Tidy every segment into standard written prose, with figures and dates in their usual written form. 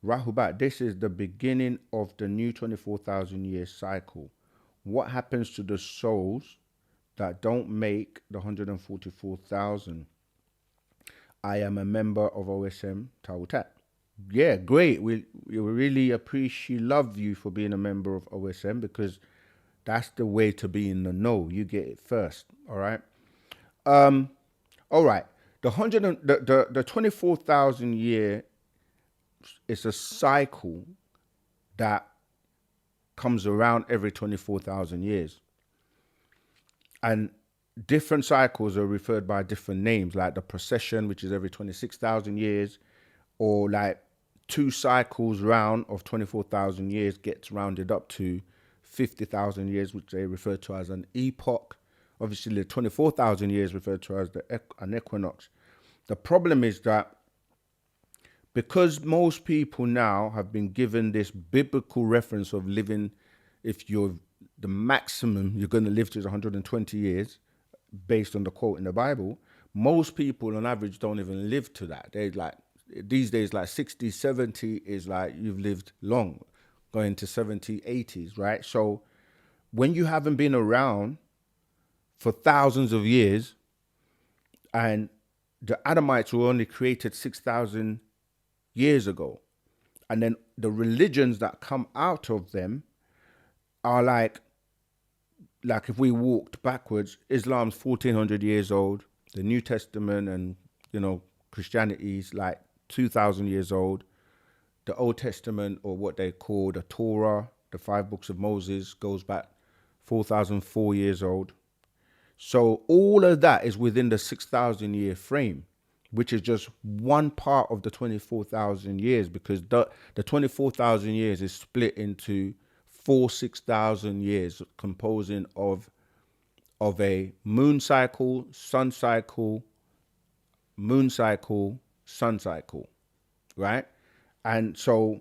Rahubat, this is the beginning of the new 24,000 year cycle. What happens to the souls that don't make the 144,000? I am a member of OSM Tautat. Yeah, great. We really appreciate, love you for being a member of OSM because that's the way to be in the know. You get it first. All right. All right. The 24,000 year is a cycle that comes around every 24,000 years. And different cycles are referred by different names, like the procession, which is every 26,000 years, or like two cycles round of 24,000 years gets rounded up to 50,000 years, which they refer to as an epoch. Obviously, the 24,000 years referred to as an equinox. The problem is that because most people now have been given this biblical reference of living, if you're the maximum you're going to live to is 120 years, based on the quote in the Bible, most people on average don't even live to that. They like, these days, like 60, 70 is like you've lived long, going to 70, 80s, right? So when you haven't been around for thousands of years, and the Adamites were only created 6,000 years ago, and then the religions that come out of them are like if we walked backwards, Islam's 1400 years old, the New Testament and, Christianity's like 2000 years old. The Old Testament, or what they call the Torah, the 5 books of Moses, goes back 4,004 years old. So all of that is within the 6,000 year frame, which is just one part of the 24,000 years, because the 24,000 years is split into 6,000 years, composing of a moon cycle, sun cycle, moon cycle, sun cycle, right? And so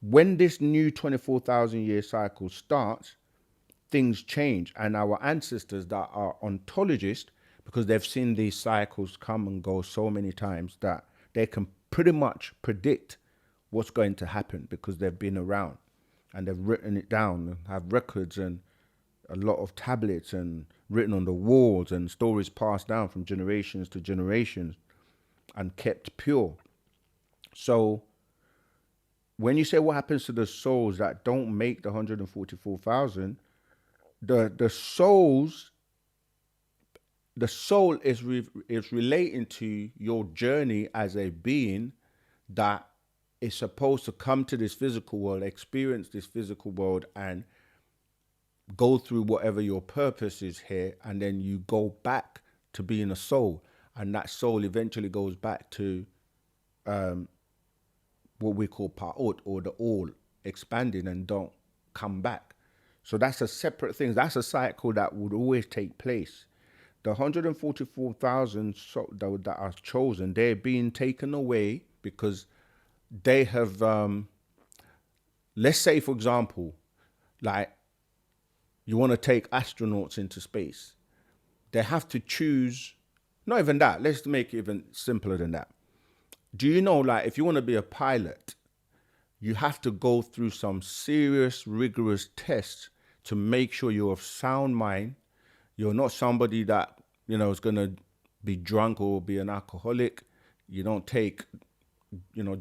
when this new 24,000 year cycle starts, things change. And our ancestors that are ontologists, because they've seen these cycles come and go so many times, that they can pretty much predict what's going to happen because they've been around and they've written it down and have records and a lot of tablets and written on the walls and stories passed down from generations to generations and kept pure. So when you say what happens to the souls that don't make the 144,000, the soul is relating to your journey as a being that is supposed to come to this physical world, experience this physical world, and go through whatever your purpose is here, and then you go back to being a soul, and that soul eventually goes back to what we call pa'ut, or the all, expanding and don't come back. So that's a separate thing. That's a cycle that would always take place. The 144,000 that are chosen, they're being taken away because they have, let's say, for example, like you want to take astronauts into space. They have to choose, not even that, let's make it even simpler than that. Do you know, like, if you want to be a pilot, you have to go through some serious, rigorous tests to make sure you're of sound mind. You're not somebody that, is going to be drunk or be an alcoholic. You don't take,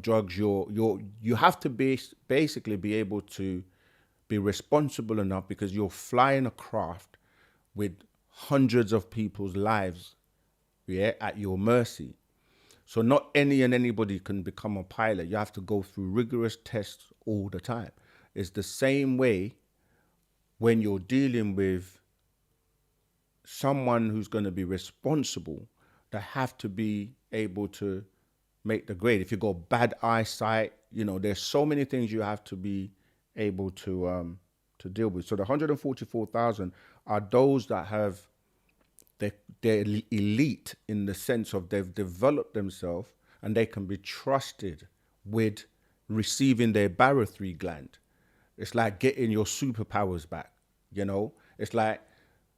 drugs. You have to basically be able to be responsible enough, because you're flying a craft with hundreds of people's lives, at your mercy. So not anybody can become a pilot. You have to go through rigorous tests all the time. It's the same way when you're dealing with someone who's going to be responsible. They have to be able to make the grade. If you got bad eyesight, there's so many things you have to be able to deal with. So the 144,000 are those that have, they're elite in the sense of they've developed themselves and they can be trusted with receiving their barothry gland. It's like getting your superpowers back. It's like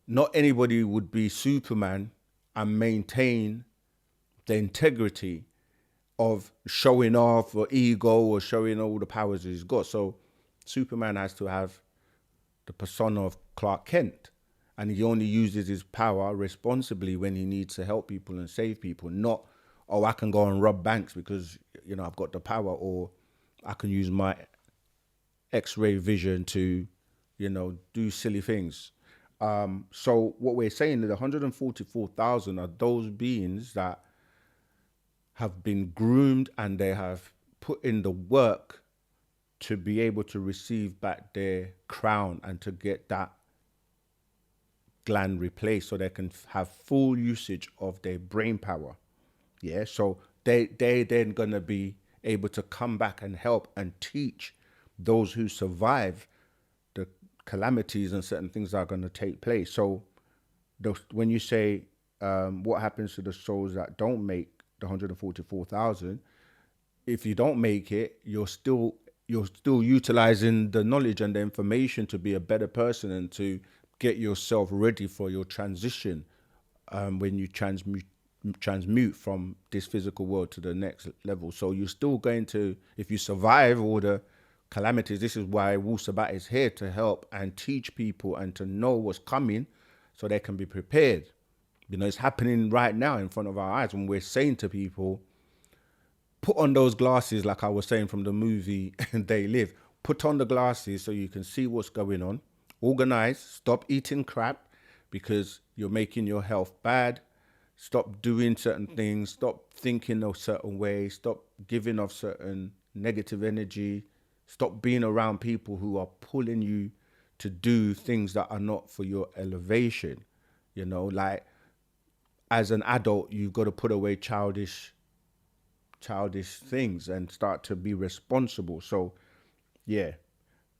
not anybody would be Superman and maintain the integrity of showing off or ego or showing all the powers he's got. So Superman has to have the persona of Clark Kent, and he only uses his power responsibly when he needs to help people and save people. Not, oh, I can go and rob banks because I've got the power, or I can use my X-ray vision to do silly things. So what we're saying is 144,000 are those beings that have been groomed and they have put in the work to be able to receive back their crown and to get that gland replaced so they can have full usage of their brain power. Yeah, so they then gonna be able to come back and help and teach those who survive the calamities and certain things that are going to take place. So when you say what happens to the souls that don't make the 144,000, if you don't make it, you're still utilizing the knowledge and the information to be a better person and to get yourself ready for your transition when you transmute from this physical world to the next level. So you're still going to, if you survive all the calamities, this is why Wu-Sabat is here to help and teach people and to know what's coming so they can be prepared. It's happening right now in front of our eyes when we're saying to people, put on those glasses, like I was saying from the movie They Live. Put on the glasses so you can see what's going on. Organize, stop eating crap because you're making your health bad. Stop doing certain things. Stop thinking a certain way. Stop giving off certain negative energy. Stop being around people who are pulling you to do things that are not for your elevation. Like as an adult, you've got to put away childish things and start to be responsible. So, yeah,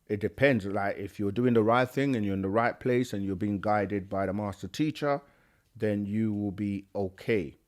it depends. Like if you're doing the right thing and you're in the right place and you're being guided by the master teacher, then you will be okay.